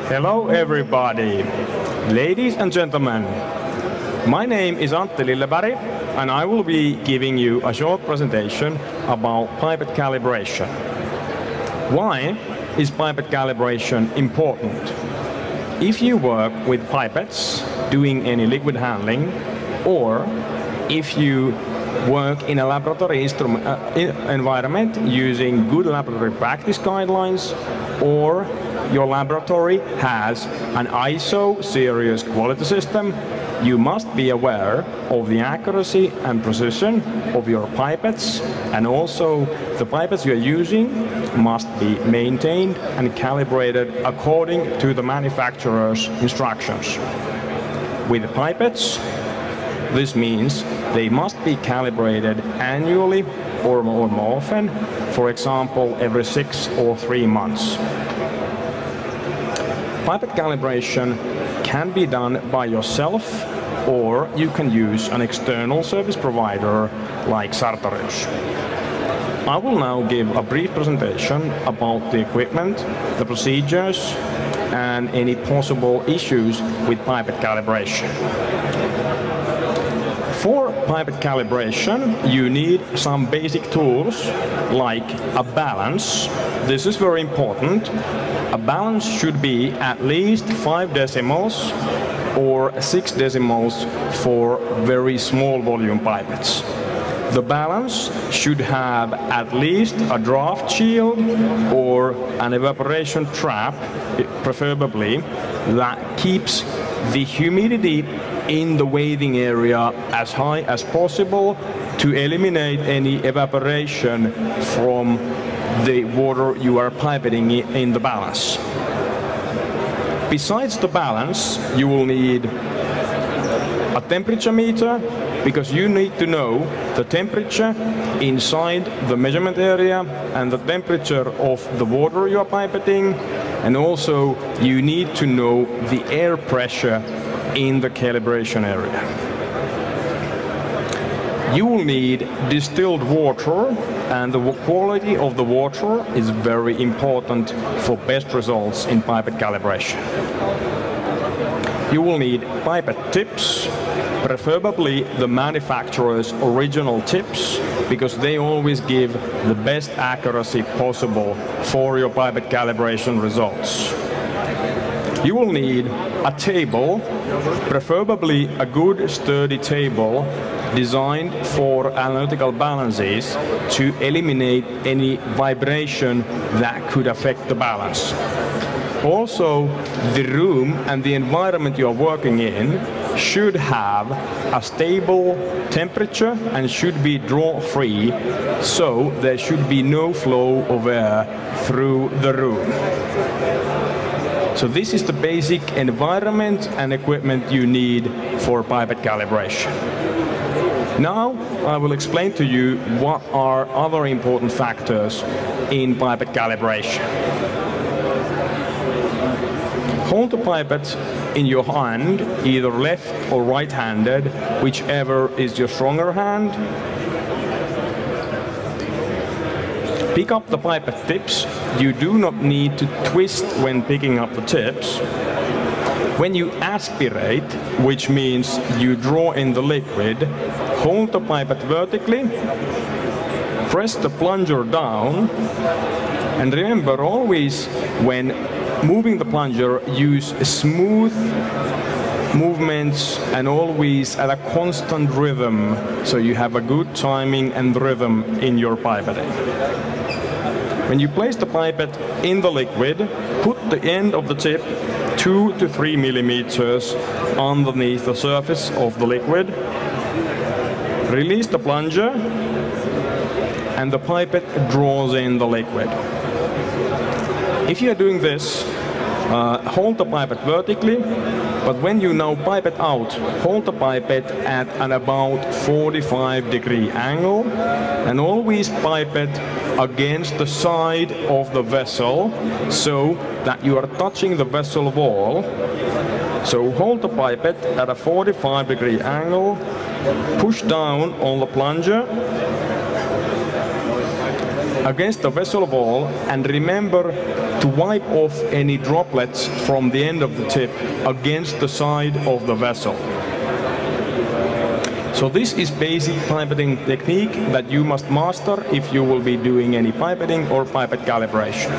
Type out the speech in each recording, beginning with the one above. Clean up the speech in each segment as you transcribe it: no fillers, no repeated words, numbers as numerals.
Hello everybody, ladies and gentlemen. My name is Antti Lilleberg and I will be giving you a short presentation about pipette calibration. Why is pipette calibration important? If you work with pipettes doing any liquid handling, or if you work in a laboratory environment using good laboratory practice guidelines, or your laboratory has an ISO serious quality system, you must be aware of the accuracy and precision of your pipettes, and also the pipettes you are using must be maintained and calibrated according to the manufacturer's instructions. With pipettes, this means they must be calibrated annually or more often, for example every 6 or 3 months. Pipette calibration can be done by yourself, or you can use an external service provider like Sartorius. I will now give a brief presentation about the equipment, the procedures, and any possible issues with pipette calibration. For pipette calibration, you need some basic tools like a balance. This is very important. A balance should be at least 5 decimals or 6 decimals for very small volume pipettes. The balance should have at least a draft shield or an evaporation trap, preferably, that keeps the humidity in the weighing area as high as possible to eliminate any evaporation from the water you are pipetting in the balance. Besides the balance, you will need a temperature meter, because you need to know the temperature inside the measurement area and the temperature of the water you are pipetting, and also you need to know the air pressure in the calibration area. You will need distilled water, and the quality of the water is very important for best results in pipette calibration. You will need pipette tips, preferably the manufacturer's original tips, because they always give the best accuracy possible for your pipette calibration results. You will need a table, preferably a good sturdy table designed for analytical balances to eliminate any vibration that could affect the balance. Also, the room and the environment you are working in should have a stable temperature and should be draw-free, so there should be no flow of air through the room. So this is the basic environment and equipment you need for pipette calibration. Now I will explain to you what are other important factors in pipette calibration. Hold the pipette in your hand, either left or right-handed, whichever is your stronger hand. Pick up the pipette tips. You do not need to twist when picking up the tips. When you aspirate, which means you draw in the liquid, hold the pipette vertically, press the plunger down, and remember always when moving the plunger, use smooth movements and always at a constant rhythm, so you have a good timing and rhythm in your pipetting. When you place the pipette in the liquid, put the end of the tip 2 to 3 millimeters underneath the surface of the liquid. Release the plunger, and the pipette draws in the liquid. If you are doing this, hold the pipette vertically, but when you now pipette out, hold the pipette at an about 45-degree angle, and always pipette against the side of the vessel so that you are touching the vessel wall. So hold the pipette at a 45-degree angle, push down on the plunger against the vessel wall, and remember to wipe off any droplets from the end of the tip against the side of the vessel. So this is basic pipetting technique that you must master if you will be doing any pipetting or pipette calibration.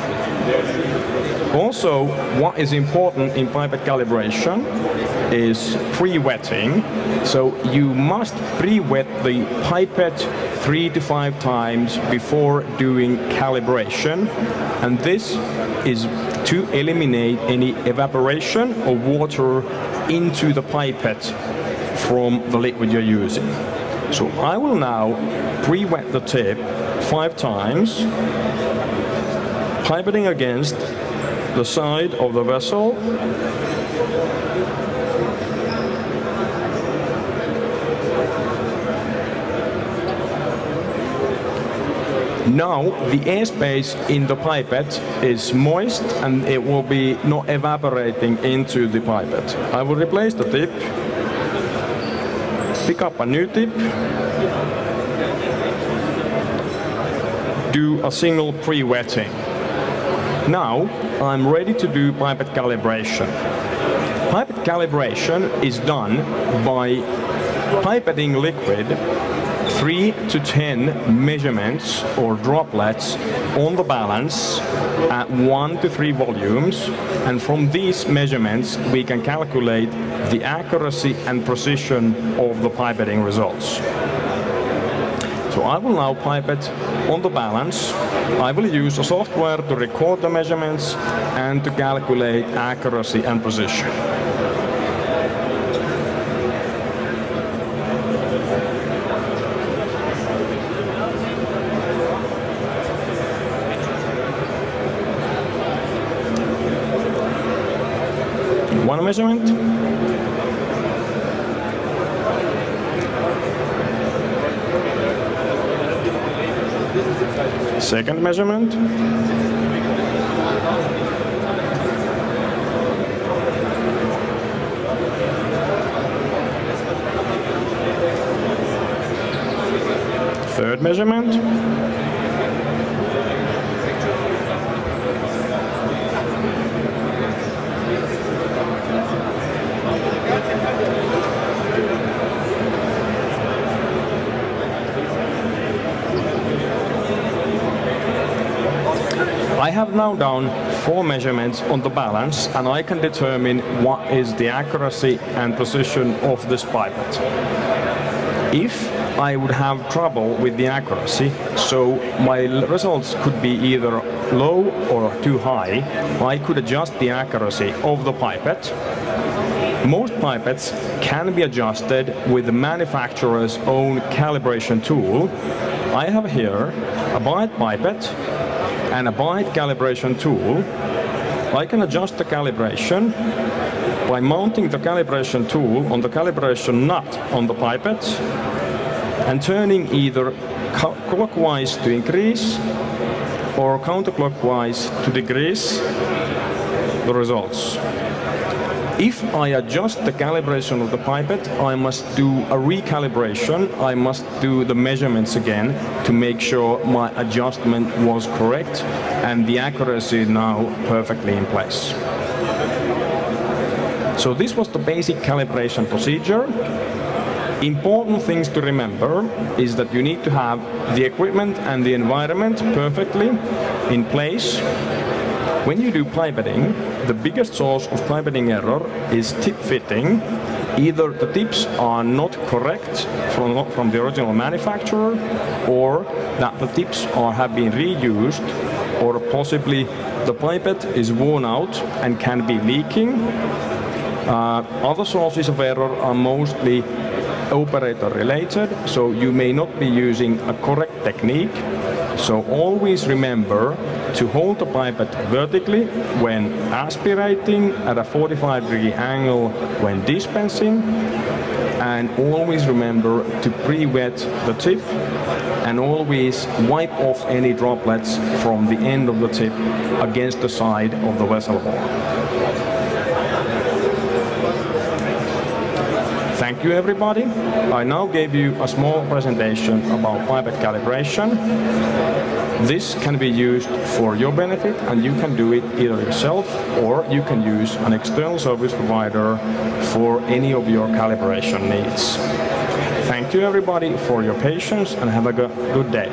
Also, what is important in pipette calibration is pre-wetting. So you must pre-wet the pipette 3 to 5 times before doing calibration, and this is to eliminate any evaporation of water into the pipette from the liquid you're using. So I will now pre-wet the tip 5 times, pipetting against the side of the vessel. Now the airspace in the pipette is moist and it will be not evaporating into the pipette. I will replace the tip, pick up a new tip, do a single pre-wetting. Now I'm ready to do pipette calibration. Pipette calibration is done by pipetting liquid 3 to 10 measurements or droplets on the balance at 1 to 3 volumes, and from these measurements we can calculate the accuracy and precision of the pipetting results. So I will now pipette on the balance. I will use a software to record the measurements and to calculate accuracy and precision. One measurement. Second measurement. Third measurement. I have now done 4 measurements on the balance, and I can determine what is the accuracy and precision of this pipette. If I would have trouble with the accuracy, so my results could be either low or too high, I could adjust the accuracy of the pipette. Most pipettes can be adjusted with the manufacturer's own calibration tool. I have here a bite pipette and a bite calibration tool. I can adjust the calibration by mounting the calibration tool on the calibration nut on the pipette and turning either clockwise to increase or counterclockwise to decrease the results. If I adjust the calibration of the pipette, I must do a recalibration. I must do the measurements again to make sure my adjustment was correct and the accuracy is now perfectly in place. So this was the basic calibration procedure. Important things to remember is that you need to have the equipment and the environment perfectly in place. When you do pipetting, the biggest source of pipetting error is tip fitting. Either the tips are not correct from the original manufacturer, or that the tips have been reused, or possibly the pipette is worn out and can be leaking. Other sources of error are mostly operator related, so you may not be using a correct technique. So always remember to hold the pipette vertically when aspirating, at a 45-degree angle when dispensing, and always remember to pre-wet the tip and always wipe off any droplets from the end of the tip against the side of the vessel wall. Thank Thank you, everybody. I now gave you a small presentation about pipette calibration. This can be used for your benefit, and you can do it either yourself or you can use an external service provider for any of your calibration needs. Thank you, everybody, for your patience, and have a good day.